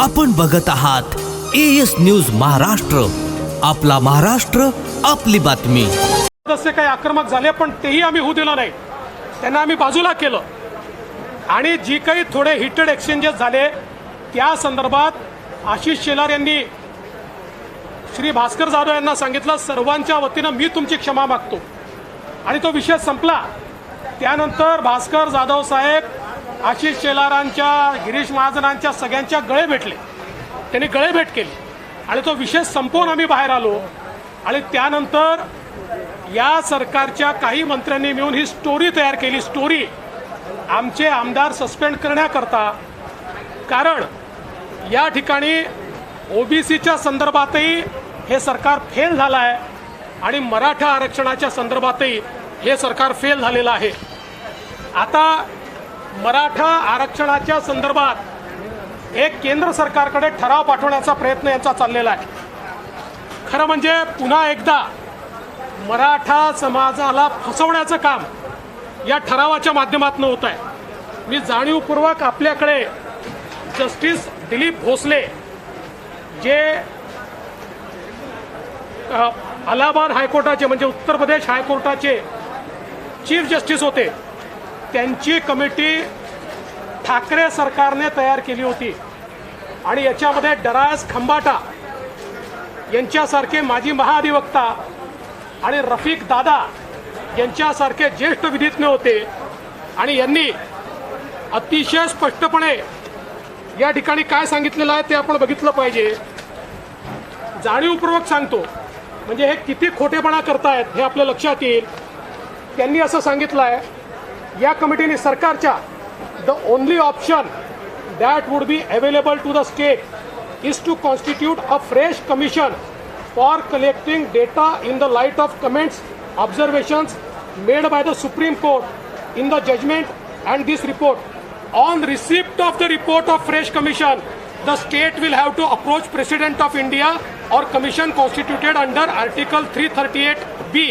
आपण बघत आहात AS न्यूज महाराष्ट्र, आपला महाराष्ट्र, आपली बातमी। तसे काही आक्रमक झाले पण तेही आम्ही होऊ दिलं नाही, त्यांना आम्ही बाजूला केलं आणि जी काही थोडे हिटेड एक्सचेंजेस झाले त्या संदर्भात आशिष शेलार यांनी श्री भास्कर जाधव यांना सांगितलं, सर्वांच्या वतीनं मी तुमची क्षमा मागतो आणि तो विषय संपला। त्यानंतर भास्कर जाधव साहेब आशिष शेलारांच्या, गिरीश महाजनांच्या सगळ्यांच्या गळे भेटले, त्यांनी गळे भेट केली आणि तो विषय संपवून आम्ही बाहेर आलो। आणि त्यानंतर या सरकारच्या काही मंत्र्यांनी मिळून ही स्टोरी तयार केली, स्टोरी आमचे आमदार सस्पेंड करण्याकरता। कारण या ठिकाणी ओबीसीच्या संदर्भातही हे सरकार फेल झालं आहे आणि मराठा आरक्षणाच्या संदर्भातही हे सरकार फेल झालेलं आहे। आता मराठा आरक्षणाच्या संदर्भात एक केंद्र सरकारकडे ठराव पाठवण्याचा प्रयत्न यांचा चाललेला आहे। खरं म्हणजे पुन्हा एकदा मराठा समाजाला फसवण्याचं काम या ठरावाच्या माध्यमातून होत आहे। मी जाणीवपूर्वक आपल्याकडे जस्टिस दिलीप भोसले जे अलाहाबाद हायकोर्टाचे म्हणजे उत्तर प्रदेश हायकोर्टाचे चीफ जस्टिस होते, त्यांची कमिटी ठाकरे सरकारने तयार केली होती आणि याच्यामध्ये डरायस खंबाटा यांच्यासारखे माजी महाधिवक्ता आणि रफिक दादा यांच्यासारखे ज्येष्ठ विधिज्ञ होते आणि यांनी अतिशय स्पष्टपणे या ठिकाणी काय सांगितलेलं आहे ते आपण बघितलं पाहिजे। जाणीवपूर्वक सांगतो म्हणजे हे किती खोटेपणा करतायत हे आपल्या लक्षात येईल। त्यांनी असं सांगितलं आहे या कमिटीने सरकारच्या, the only option that would be available to the state is to constitute a fresh commission for collecting data in the light of comments observations made by the Supreme Court in the judgement and this report. On receipt of the report of fresh commission, the state will have to approach President of India or commission constituted under Article 338B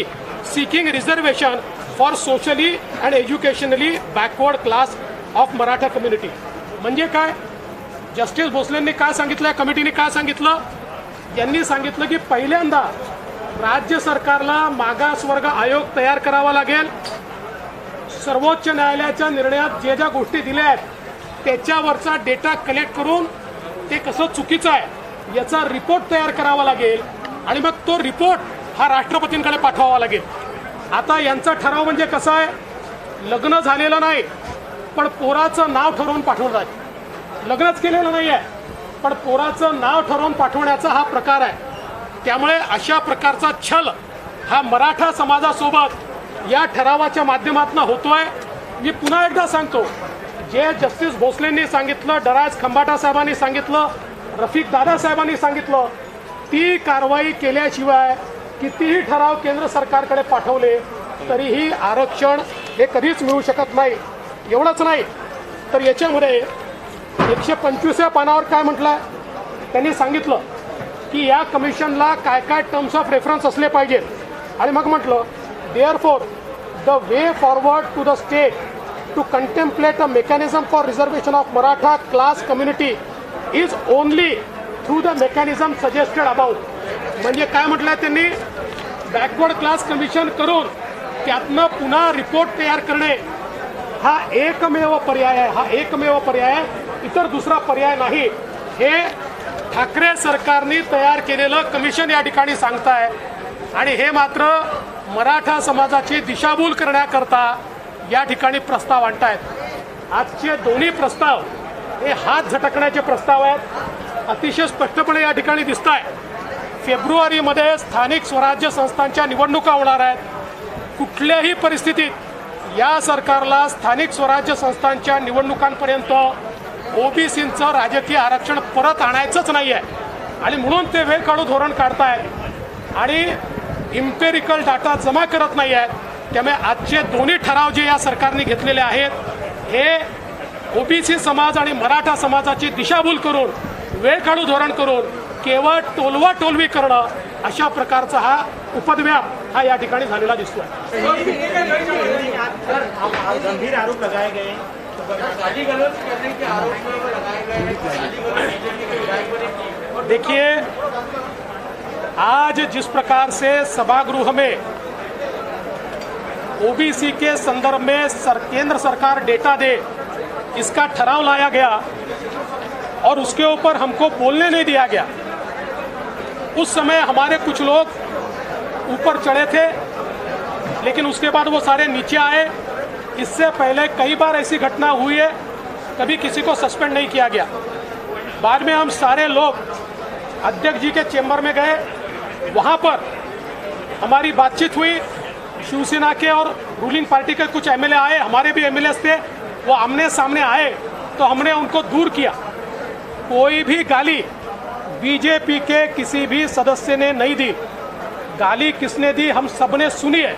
seeking reservation for socially and educationally backward class of Maratha community। म्हणजे काय, justice भोसलेंनी काय सांगितलं, कमिटीने काय सांगितलं, यांनी सांगितलं की पहिल्यांदा राज्य सरकारला मागासवर्ग आयोग तयार करावा लागेल। सर्वोच्च न्यायालयाच्या निर्णयात ज्या ज्या गोष्टी दिल्या आहेत त्याच्यावरचा डेटा कलेक्ट करून ते कसं चुकीचं आहे याचा रिपोर्ट तयार करावा लागेल आणि मग तो रिपोर्ट हा राष्ट्रपतींकडे पाठवावा लागेल। आता यांचा ठराव म्हणजे कसा आहे, लग्न झालेलं नाही पण पोराचं नाव ठरवून पाठवलं आहे, लग्नच केलेलं नाही आहे पण पोराचं नाव ठरवून पाठवण्याचा हा प्रकार आहे। त्यामुळे अशा प्रकारचा छल हा मराठा समाजासोबत या ठरावाच्या माध्यमातून होतोय। मी पुन्हा एकदा सांगतो, जे जस्टिस भोसलेंनी सांगितलं, डरायस खंबाटा साहेबांनी सांगितलं, रफिक दादा साहेबांनी सांगितलं, ती कारवाई केल्याशिवाय कितीही ठराव केंद्र सरकारकडे पाठवले तरीही आरक्षण हे कधीच मिळू शकत नाही। एवढंच नाही तर याच्यामध्ये 125व्या पानावर काय म्हटलंय, त्यांनी सांगितलं की या कमिशनला काय काय टर्म्स ऑफ रेफरन्स असले पाहिजेत आणि मग म्हटलं Therefore, the way forward to the state to contemplate a mechanism for reservation of Maratha class community is only through the mechanism suggested above। म्हणजे काय म्हटलंय त्यांनी, बॅकवर्ड क्लास कमिशन करून त्यातनं पुन्हा रिपोर्ट तयार करणे हा एकमेव पर्याय आहे, हा एकमेव पर्याय आहे, इतर दुसरा पर्याय नाही। हे ठाकरे सरकारने तयार केलेलं कमिशन या ठिकाणी सांगताय आणि हे मात्र मराठा समाजाची दिशाभूल करण्याकरता या ठिकाणी प्रस्ताव आणतायत। आजचे दोन्ही प्रस्ताव हे हात झटकण्याचे प्रस्ताव आहेत, अतिशय स्पष्टपणे या ठिकाणी दिसत आहे। फेब्रुवारीमध्ये स्थानिक स्वराज्य संस्थांच्या निवडणुका होणार आहेत। कुठल्याही परिस्थितीत या सरकारला स्थानिक स्वराज्य संस्थांच्या निवडणुकांपर्यंत ओबीसींचं राजकीय आरक्षण परत आणायचंच नाही आहे आणि म्हणून ते वेळ काढू धोरण काढतायत आणि इम्पेरिकल डाटा जमा करत नाही आहेत। त्यामुळे आजचे दोन्ही ठराव जे या सरकारने घेतलेले आहेत हे ओबीसी समाज आणि मराठा समाजाची दिशाभूल करून, वेळ काढू धोरण करून केवळ टोलवा टोलवी करणं अशा प्रकारचा हा उपद्व्याप हा या ठिकाणी झालेला दिसतोय। गंभीर आरोप लगाए गए, गाली गलौज करने के आरोप लगाए गए, देखिए, आज जिस प्रकार से सभागृह में ओबीसी के संदर्भ में केंद्र सरकार डेटा दे इसका ठराव लाया गया और उसके ऊपर हमको बोलने नहीं दिया गया, उस समय हमारे कुछ लोग ऊपर चढ़े थे, लेकिन उसके बाद वो सारे नीचे आए। इससे पहले कई बार ऐसी घटना हुई है, कभी किसी को सस्पेंड नहीं किया गया। बाद में हम सारे लोग अध्यक्ष जी के चेंबर में गए, वहाँ पर हमारी बातचीत हुई। शिवसेना के और रूलिंग पार्टी के कुछ एमएलए आए, हमारे भी एमएलए थे, वो आमने सामने आए तो हमने उनको दूर किया। कोई भी गाली बीजेपी के किसी भी सदस्य ने नहीं दी। गाली किसने दी हम सब ने सुनी है,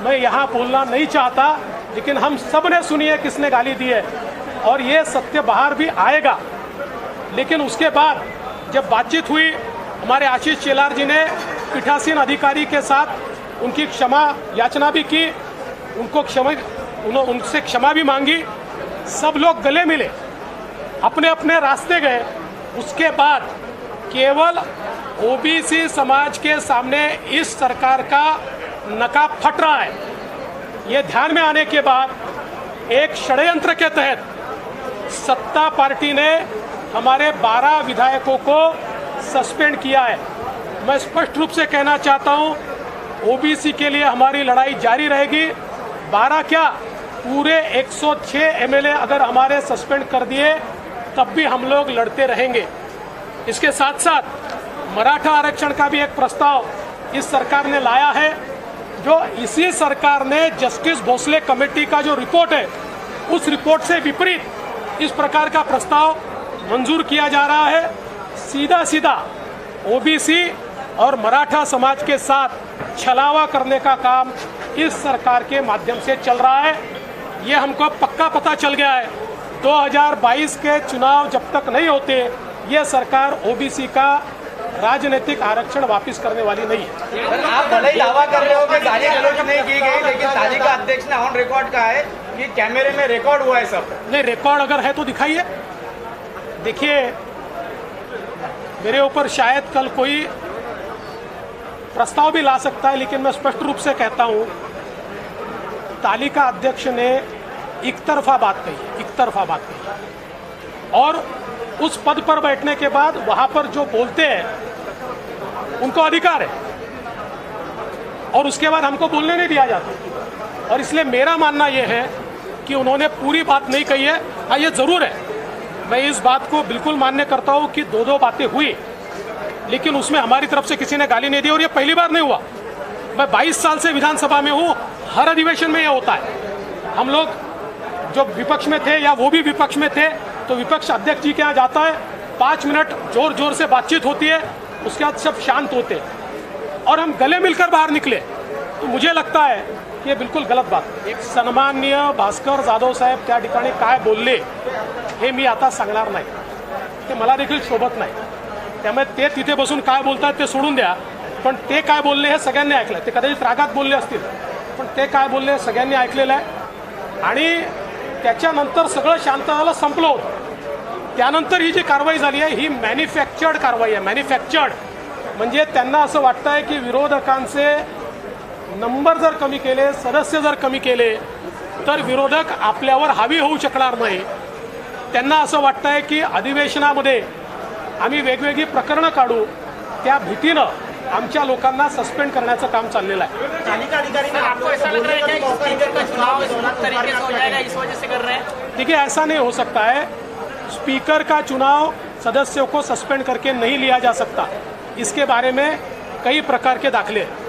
मैं यहाँ बोलना नहीं चाहता, लेकिन हम सब ने सुनी है किसने गाली दी है और ये सत्य बाहर भी आएगा। लेकिन उसके बाद जब बातचीत हुई, हमारे आशीष चेलार जी ने पीठासीन अधिकारी के साथ उनकी क्षमा याचना भी की, उनसे क्षमा भी मांगी। सब लोग गले मिले, अपने अपने रास्ते गए। उसके बाद केवल ओबीसी समाज के सामने इस सरकार का नकाब फट रहा है। ये ध्यान में आने के बाद एक षड्यंत्र के तहत सत्ता पार्टी ने हमारे 12 विधायकों को सस्पेंड किया है। मैं स्पष्ट रूप से कहना चाहता हूं, ओबीसी के लिए हमारी लड़ाई जारी रहेगी। 12 क्या, पूरे 106 एमएलए अगर हमारे सस्पेंड कर दिए तब भी हम लोग लड़ते रहेंगे। इसके साथ साथ मराठा आरक्षण का भी एक प्रस्ताव इस सरकार ने लाया है, जो इसी सरकार ने जस्टिस भोसले कमेटी का जो रिपोर्ट है उस रिपोर्ट से विपरीत इस प्रकार का प्रस्ताव मंजूर किया जा रहा है। सीधा सीधा ओबीसी और मराठा समाज के साथ छलावा करने का काम इस सरकार के माध्यम से चल रहा है। ये हमको पक्का पता चल गया है। 2022 के चुनाव जब तक नहीं होते, ये सरकार ओबीसी का राजनीतिक आरक्षण वापस करने वाली नहीं है। आप भले ही दावा कर रहे हो कि गाली गलौज नहीं की गई, लेकिन तालिका अध्यक्ष ने ऑन रिकॉर्ड कहा है कि कैमरे में रिकॉर्ड हुआ है सब। नहीं, रिकॉर्ड अगर है तो दिखाइए। देखिए, मेरे ऊपर शायद कल कोई प्रस्ताव भी ला सकता है, लेकिन मैं स्पष्ट रूप से कहता हूं, तालिका अध्यक्ष ने एक तरफा बात कही और उस पद पर बैठने के बाद वहां पर जो बोलते हैं उनको अधिकार है और उसके बाद हमको बोलने नहीं दिया जाता। और इसलिए मेरा मानना यह है कि उन्होंने पूरी बात नहीं कही है। हाँ, ये जरूर है, मैं इस बात को बिल्कुल मान्य करता हूं कि दो बातें हुई, लेकिन उसमें हमारी तरफ से किसी ने गाली नहीं दी और ये पहली बार नहीं हुआ। मैं 22 साल से विधानसभा में हूँ, हर अधिवेशन में यह होता है। हम लोग जो विपक्ष में थे या वो भी विपक्ष में थे तो विपक्ष अध्यक्ष जी के यहाँ जाता है, 5 मिनट जोर जोर से बातचीत होती है, उसके बाद सब शांत होते हैं और हम गले मिलकर बाहर निकले। तो मुझे लगता है कि ये बिल्कुल गलत बात है। एक सन्माननीय भास्कर जाधव साहेब त्या ठिकाणी काय बोलले हे मी आता सांगणार नाही, ते मला देखील शोभत नाही। त्यामुळे ते तिथे बसून काय बोलतात ते सोडून द्या, पण ते काय बोलले हे सगळ्यांनी ऐकलं। ते कदाचित रागात बोलले असतील, पण ते काय बोलले सगळ्यांनी ऐकलेलं आहे आणि त्याच्यानंतर सगळं शांत झालं, संपलं होतं। त्यानंतर ही जी कारवाई झाली आहे ही मॅन्युफॅक्चर्ड कारवाई आहे। मॅन्युफॅक्चर्ड म्हणजे त्यांना असं वाटतं आहे की विरोधकांचे नंबर जर कमी केले, सदस्य जर कमी केले तर विरोधक आपल्यावर हावी होऊ शकणार नाही। त्यांना असं वाटतं आहे की अधिवेशनामध्ये आम्ही वेगवेगळी प्रकरणं काढू, त्या भीतीनं आमच्या लोकांना सस्पेंड करण्याचं काम चाललेलं आहे। तालिका अधिकारी ने आपको ऐसा लग रहा है कि स्पीकर का चुनाव इस तरीके से हो जाएगा, इस वजह से कर रहे हैं? देखिए, ऐसा नहीं हो सकता है। स्पीकर का चुनाव सदस्यों को सस्पेंड करके नहीं लिया जा सकता। इसके बारे में कई प्रकार के दाखले हैं।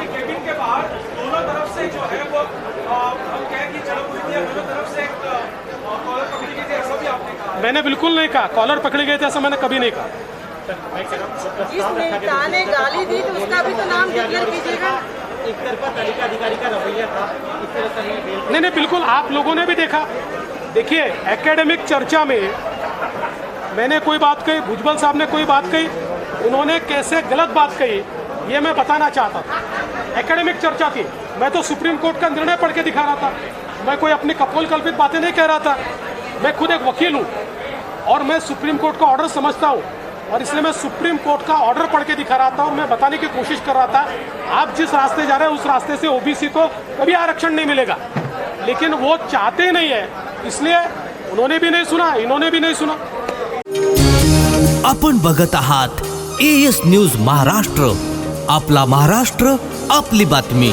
केबिन के बाहर दोनों तरफ से जो है वो हम कहें कि झड़प हुई थी, दोनों तरफ से कॉलर पकड़ी गई थी, ऐसा भी आपने कहा? मैंने बिल्कुल नहीं कहा कॉलर पकड़े गए थे, ऐसा मैंने कभी नहीं कहा। जिस नेता ने गाली दी तो उसका भी तो नाम डिक्लेयर कीजिएगा। एक तरफा तालिका अधिकारी का रवैया था, इस तरह से नहीं, बिल्कुल आप लोगों ने भी देखा। देखिए, एकेडमिक चर्चा में मैंने कोई बात कही, भुजबल साहब ने कोई बात कही, उन्होंने कैसे गलत बात कही ये मैं बताना चाहता था। एकेडमिक चर्चा थी, मैं तो सुप्रीम कोर्ट का निर्णय पढ़ के दिखा रहा था, मैं कोई अपनी कपोल कल्पित बातें नहीं कह रहा था। मैं खुद एक वकील हूँ और मैं सुप्रीम कोर्ट का ऑर्डर समझता हूँ, और इसलिए मैं सुप्रीम कोर्ट का ऑर्डर पढ़ के दिखा रहा था और मैं बताने की कोशिश कर रहा था आप जिस रास्ते जा रहे हैं उस रास्ते से ओबीसी को कभी आरक्षण नहीं मिलेगा, लेकिन वो चाहते नहीं है, इसलिए उन्होंने भी नहीं सुना, इन्होंने भी नहीं सुना। आपण बघत आहात AS न्यूज महाराष्ट्र, आपला महाराष्ट्र, आपली बातमी।